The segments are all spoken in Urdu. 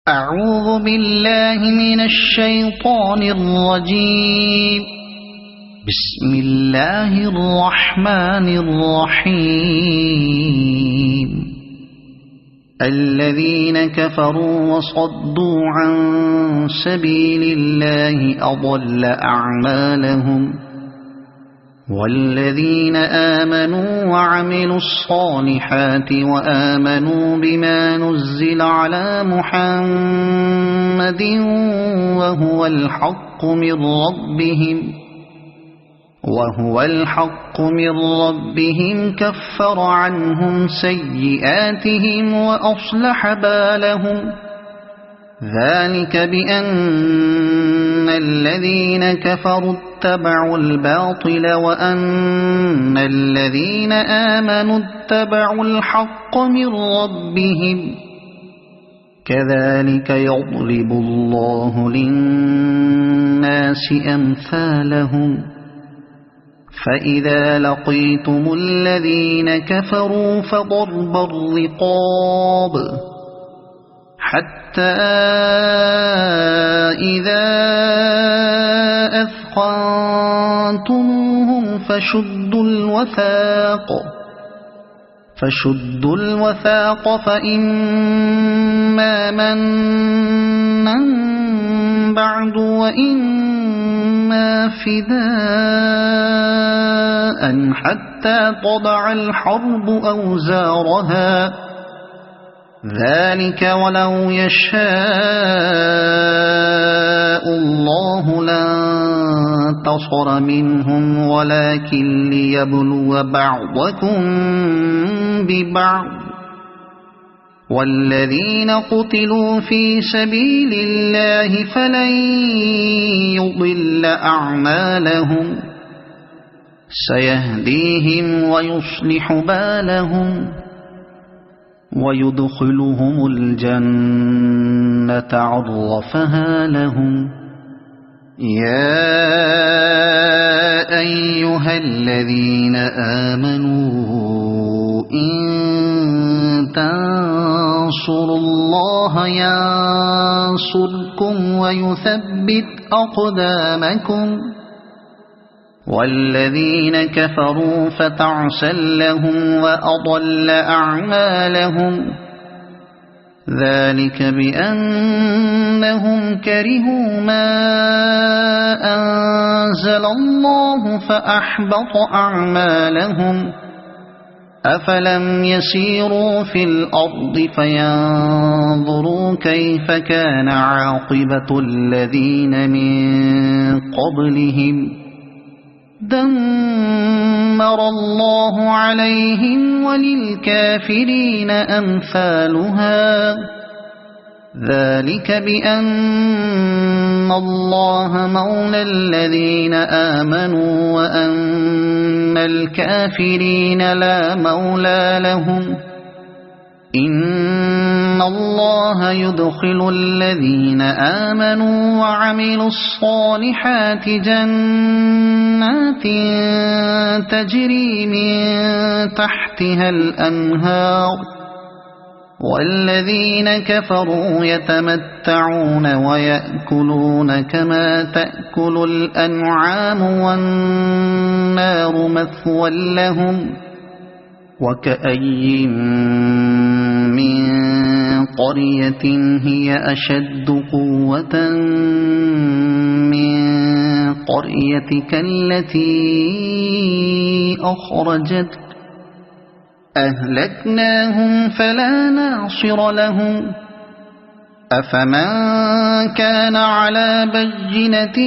أعوذ بالله من الشيطان الرجيم. بسم الله الرحمن الرحيم. الذين كفروا وصدوا عن سبيل الله أضل أعمالهم، والذين آمنوا وعملوا الصالحات وآمنوا بما نزل على محمد وهو الحق من ربهم كفر عنهم سيئاتهم وأصلح بالهم. ذلك بأن الذين كفروا اتبعوا الباطل وأن الذين آمنوا اتبعوا الحق من ربهم. كذلك يضرب الله للناس أمثالهم. فإذا لقيتم الذين كفروا فضرب الرقاب حتى إذا أثخنتموهم فشدوا الوثاق فإما منا بعد وإما فداء حتى تضع الحرب أوزارها. ذلك ولو يشاء الله لانتصر منهم ولكن ليبلو بعضكم ببعض. والذين قتلوا في سبيل الله فلن يضل أعمالهم، سيهديهم ويصلح بالهم ويدخلهم الجنة عرفها لهم. يا أيها الذين آمنوا إن تنصروا الله ينصركم ويثبت أقدامكم. والذين كفروا فتعسا لهم وأضل أعمالهم. ذلك بأنهم كرهوا ما أنزل الله فأحبط أعمالهم. أفلم يسيروا في الأرض فينظروا كيف كان عاقبة الذين من قبلهم. دمر الله عليهم وللكافرين أمثالها. ذلك بأن الله مولى الذين آمنوا وأن الكافرين لا مولى لهم. إن الله يدخل الذين آمنوا وعملوا الصالحات جنات تجري من تحتها الأنهار. والذين كفروا يتمتعون ويأكلون كما تأكل الأنعام والنار مثوى لهم. وكأي من قرية هي أشد قوة من قريتك التي أخرجتك أهلكناهم فلا ناصر لهم. أفمن كان على بينة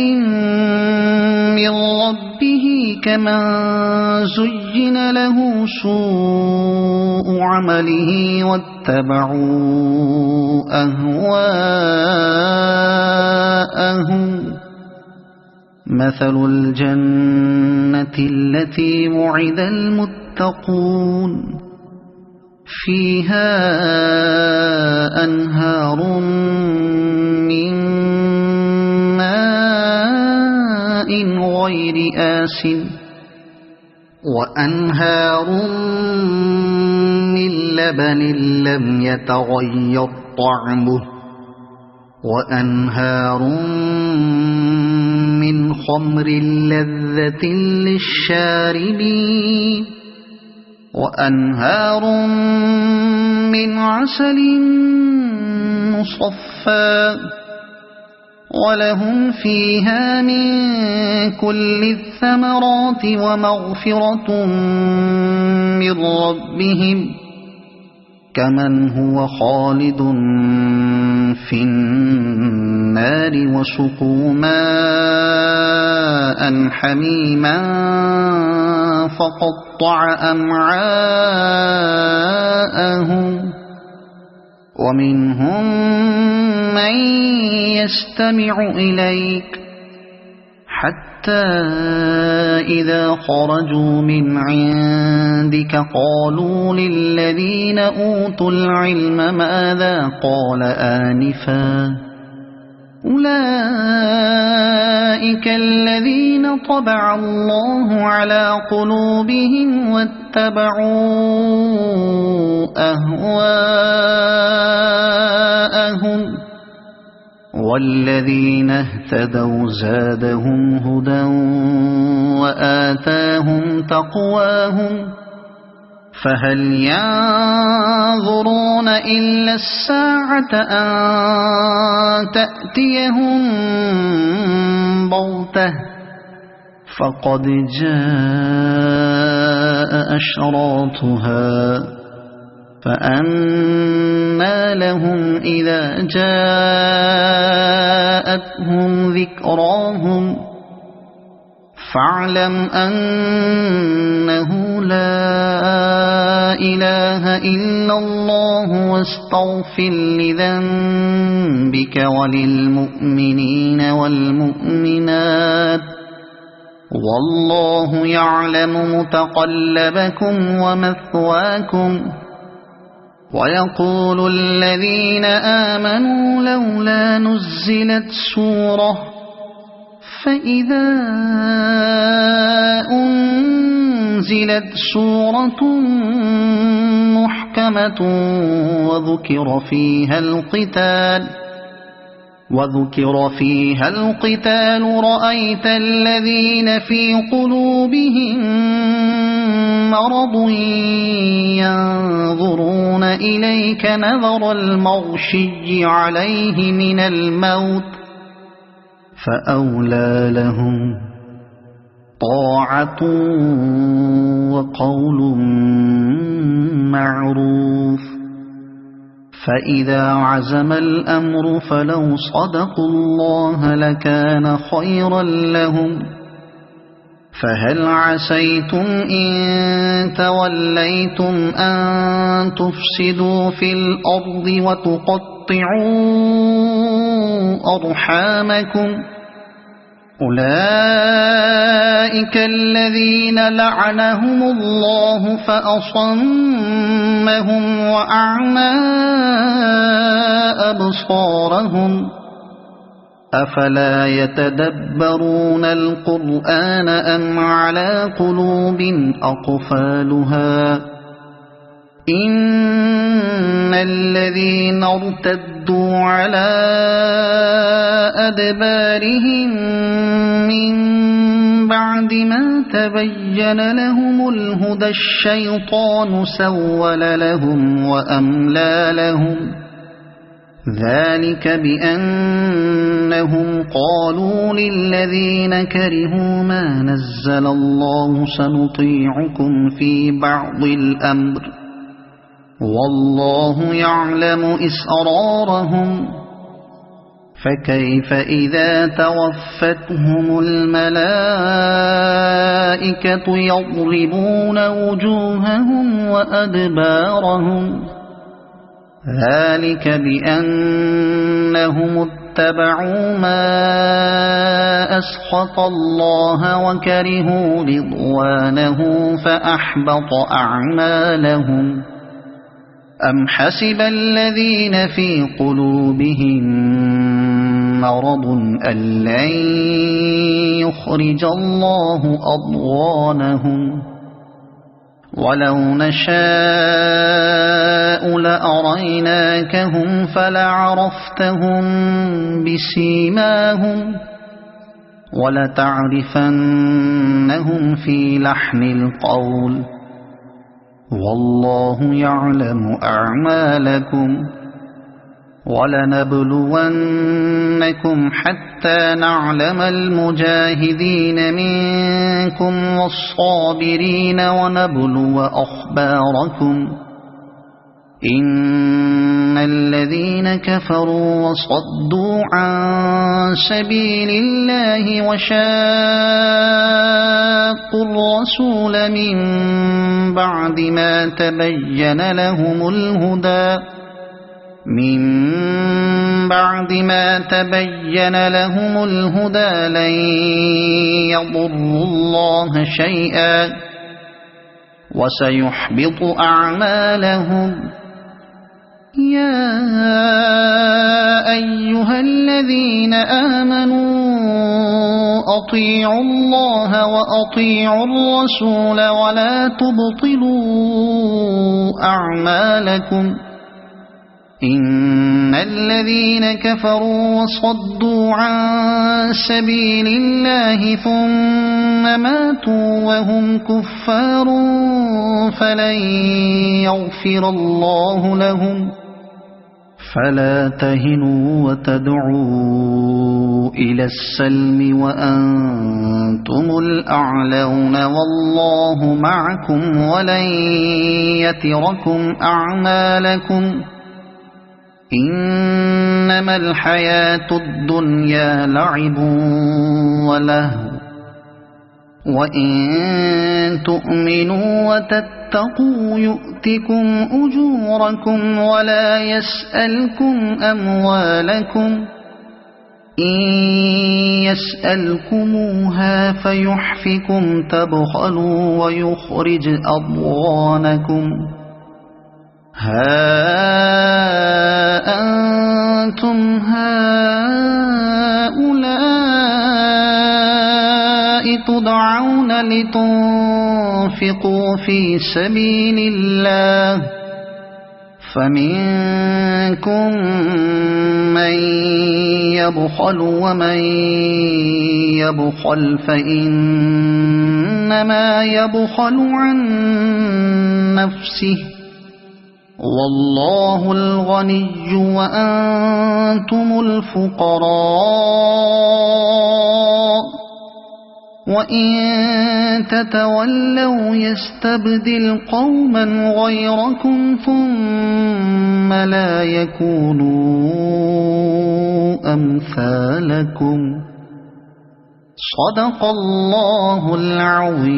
من ربه كمن زين له سوء عمله واتبعوا أهواءهم. مثل الجنة التي وعد المتقون فيها أنهار من ماء غير آسن وأنهار من لبن لم يتغير طعمه وأنهار من خمر لذة للشاربين وأنهار من عسل مصفى ولهم فيها من كل الثمرات ومغفرة من ربهم كمن هو خالد في النار وسقوا ماء حميما فقطع أمعاءهم ومنهم من يستمع إليك حتى إذا خرجوا من عندك قالوا للذين أوتوا العلم ماذا قال آنفا أولئك الذين طبع الله على قلوبهم واتبعوا أهواءهم والذين اهتدوا زادهم هدى وآتاهم تقواهم فهل ينظرون إلا الساعة أن تأتيهم بغتة فقد جاء أشراطها فأنى لهم إذا جاءتهم ذكراهم فاعلم أنه لا إله إلا الله واستغفر لذنبك وللمؤمنين والمؤمنات والله يعلم متقلبكم ومثواكم ويقول الذين آمنوا لولا نزلت سورة فإذا أنزلت سورة محكمة وذكر فيها القتال رأيت الذين في قلوبهم مرض ينظرون إليك نظر المغشي عليه من الموت فأولى لهم طاعة وقول معروف فإذا عزم الأمر فلو صدقوا الله لكان خيرا لهم فهل عسيتم إن توليتم أن تفسدوا في الأرض وتقطعوا أرحامكم أولئك الذين لعنهم الله فأصمهم وأعمى أبصارهم أفلا يتدبرون القرآن أم على قلوب أقفالها إن الذين ارتدوا على أدبارهم من بعد ما تبين لهم الهدى الشيطان سول لهم وأملى لهم ذلك بأنهم قالوا للذين كرهوا ما نزل الله سنطيعكم في بعض الأمر والله يعلم إسرارهم فكيف إذا توفتهم الملائكة يضربون وجوههم وأدبارهم ذلك بأنهم اتبعوا ما أسخط الله وكرهوا رضوانه فأحبط أعمالهم أم حسب الذين في قلوبهم مرض أن لن يخرج الله أضغانهم ولو نشاء لأريناكهم فلعرفتهم بسيماهم ولتعرفنهم في لحن القول والله يعلم أعمالكم ولنبلونكم حتى نعلم المجاهدين منكم والصابرين ونبلو أخباركم إن الذين كفروا وصدوا عن سبيل الله وشاقوا الرسول من بعد ما تبين لهم الهدى لن يضروا الله شيئا وسيحبط أعمالهم يا أيها الذين آمنوا أطيعوا الله وأطيعوا الرسول ولا تبطلوا أعمالكم إن الذين كفروا وصدوا عن سبيل الله ثم ماتوا وهم كفار فلن يغفر الله لهم فلا تهنوا وتدعوا إلى السلم وأنتم الأعلون والله معكم ولن يتركم أعمالكم إنما الحياة الدنيا لعب ولهو وإن تؤمنوا وتتقوا يؤتكم أجوركم ولا يسألكم أموالكم إن يسألكموها فيحفكم تبخلوا ويخرج أضغانكم ها أنتم هؤلاء تدعون لتنفقوا في سبيل الله فمنكم من يبخل ومن يبخل فإنما يبخل عن نفسه والله الغني وأنتم الفقراء وإن تتولوا يستبدل قوما غيركم ثم لا يكونوا أمثالكم صدق الله العظيم.